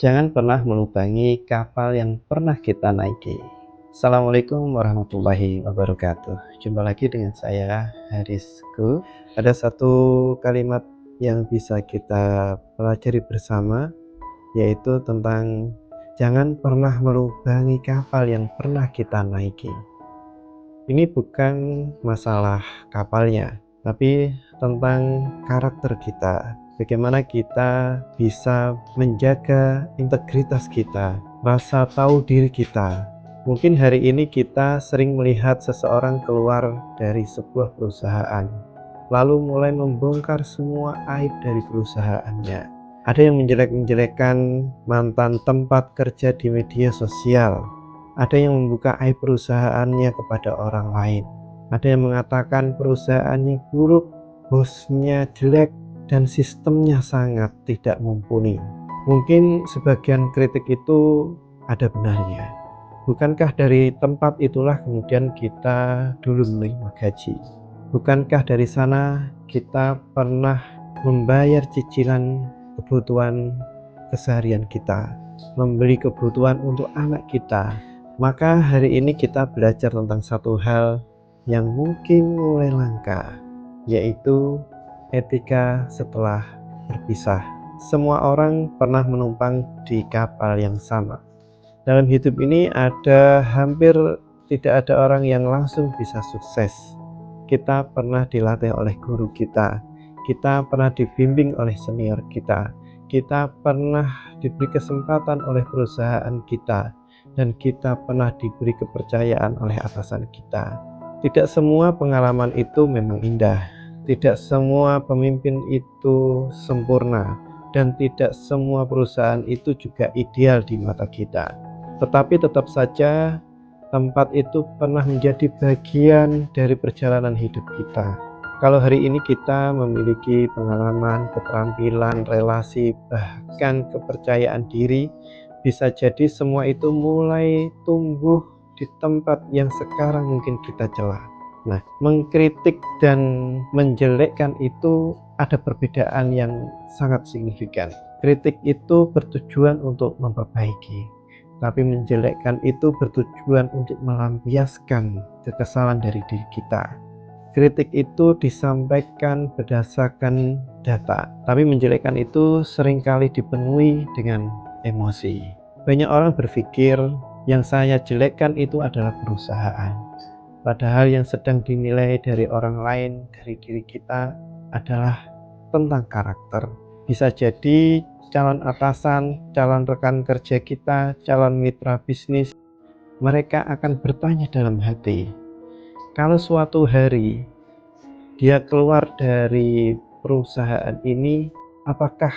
Jangan pernah melubangi kapal yang pernah kita naiki. Assalamualaikum warahmatullahi wabarakatuh. Jumpa lagi dengan saya, Harisku. Ada satu kalimat yang bisa kita pelajari bersama, yaitu tentang jangan pernah melubangi kapal yang pernah kita naiki. Ini bukan masalah kapalnya, tapi tentang karakter kita. Bagaimana kita bisa menjaga integritas kita, rasa tahu diri kita. Mungkin hari ini kita sering melihat seseorang keluar dari sebuah perusahaan, lalu mulai membongkar semua aib dari perusahaannya. Ada yang menjelek-menjelekkan mantan tempat kerja di media sosial. Ada yang membuka aib perusahaannya kepada orang lain. Ada yang mengatakan perusahaannya buruk, bosnya jelek, dan sistemnya sangat tidak mumpuni. Mungkin sebagian kritik itu ada benarnya. Bukankah dari tempat itulah kemudian kita dulu menerima gaji? Bukankah dari sana kita pernah membayar cicilan kebutuhan keseharian kita, membeli kebutuhan untuk anak kita? Maka hari ini kita belajar tentang satu hal yang mungkin mulai langka, yaitu etika setelah berpisah. Semua orang pernah menumpang di kapal yang sama. Dalam hidup ini hampir tidak ada orang yang langsung bisa sukses. Kita pernah dilatih oleh guru kita pernah dibimbing oleh senior kita pernah diberi kesempatan oleh perusahaan kita, dan kita pernah diberi kepercayaan oleh atasan kita. Tidak semua pengalaman itu memang indah, tidak semua pemimpin itu sempurna, dan tidak semua perusahaan itu juga ideal di mata kita. Tetapi tetap saja tempat itu pernah menjadi bagian dari perjalanan hidup kita. Kalau hari ini kita memiliki pengalaman, keterampilan, relasi, bahkan kepercayaan diri, bisa jadi semua itu mulai tumbuh di tempat yang sekarang mungkin kita cela. Nah, mengkritik dan menjelekkan itu ada perbedaan yang sangat signifikan. Kritik itu bertujuan untuk memperbaiki, tapi menjelekkan itu bertujuan untuk melampiaskan kekesalan dari diri kita. Kritik itu disampaikan berdasarkan data, tapi menjelekkan itu seringkali dipenuhi dengan emosi. Banyak orang berpikir yang saya jelekkan itu adalah perusahaan, padahal yang sedang dinilai dari orang lain, dari diri kita adalah tentang karakter. Bisa jadi calon atasan, calon rekan kerja kita, calon mitra bisnis, mereka akan bertanya dalam hati, kalau suatu hari dia keluar dari perusahaan ini, apakah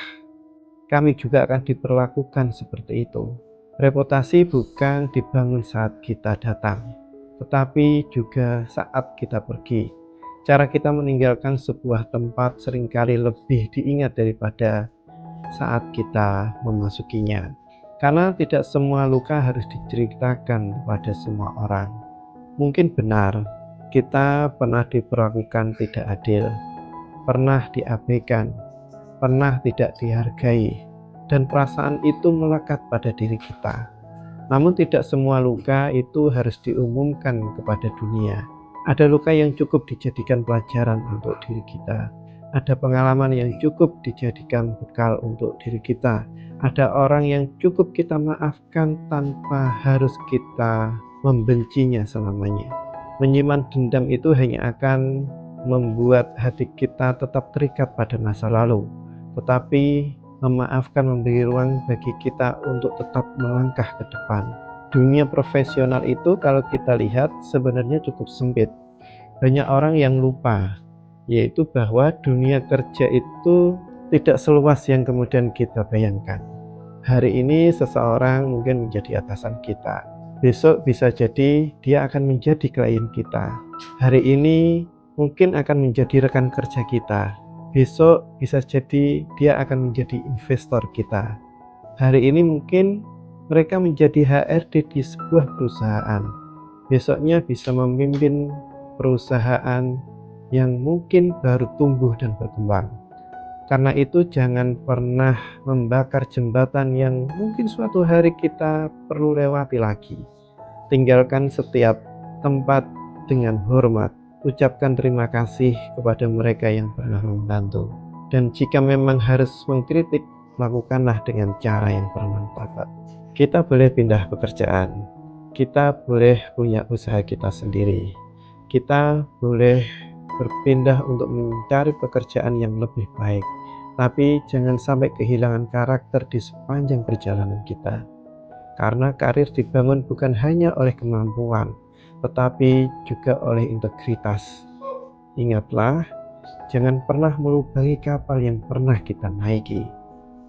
kami juga akan diperlakukan seperti itu? Reputasi bukan dibangun saat kita datang, tetapi juga saat kita pergi. Cara kita meninggalkan sebuah tempat seringkali lebih diingat daripada saat kita memasukinya. Karena tidak semua luka harus diceritakan kepada semua orang. Mungkin benar, kita pernah diperlakukan tidak adil, pernah diabaikan, pernah tidak dihargai, dan perasaan itu melekat pada diri kita. Namun tidak semua luka itu harus diumumkan kepada dunia. Ada luka yang cukup dijadikan pelajaran untuk diri kita. Ada pengalaman yang cukup dijadikan bekal untuk diri kita. Ada orang yang cukup kita maafkan tanpa harus kita membencinya selamanya. Menyimpan dendam itu hanya akan membuat hati kita tetap terikat pada masa lalu, tetapi memaafkan memberi ruang bagi kita untuk tetap melangkah ke depan. Dunia profesional itu kalau kita lihat sebenarnya cukup sempit. Banyak orang yang lupa, yaitu bahwa dunia kerja itu tidak seluas yang kemudian kita bayangkan. Hari ini seseorang mungkin menjadi atasan kita, besok bisa jadi dia akan menjadi klien kita. Hari ini mungkin akan menjadi rekan kerja kita, besok bisa jadi dia akan menjadi investor kita. Hari ini mungkin mereka menjadi HRD di sebuah perusahaan, besoknya bisa memimpin perusahaan yang mungkin baru tumbuh dan berkembang. Karena itu jangan pernah membakar jembatan yang mungkin suatu hari kita perlu lewati lagi. Tinggalkan setiap tempat dengan hormat. Ucapkan terima kasih kepada mereka yang pernah membantu. Dan jika memang harus mengkritik, lakukanlah dengan cara yang bermanfaat. Kita boleh pindah pekerjaan, kita boleh punya usaha kita sendiri, kita boleh berpindah untuk mencari pekerjaan yang lebih baik, tapi jangan sampai kehilangan karakter di sepanjang perjalanan kita. Karena karir dibangun bukan hanya oleh kemampuan, tetapi juga oleh integritas. Ingatlah, jangan pernah melubangi kapal yang pernah kita naiki,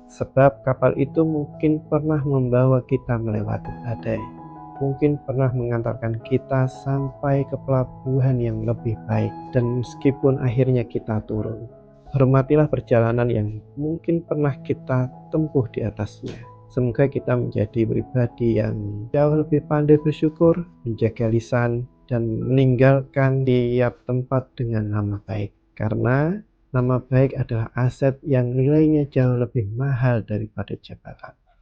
sebab kapal itu mungkin pernah membawa kita melewati badai, mungkin pernah mengantarkan kita sampai ke pelabuhan yang lebih baik, dan meskipun akhirnya kita turun, hormatilah perjalanan yang mungkin pernah kita tempuh di atasnya. Semoga kita menjadi pribadi yang jauh lebih pandai bersyukur, menjaga lisan, dan meninggalkan tiap tempat dengan nama baik. Karena nama baik adalah aset yang nilainya jauh lebih mahal daripada jabatan.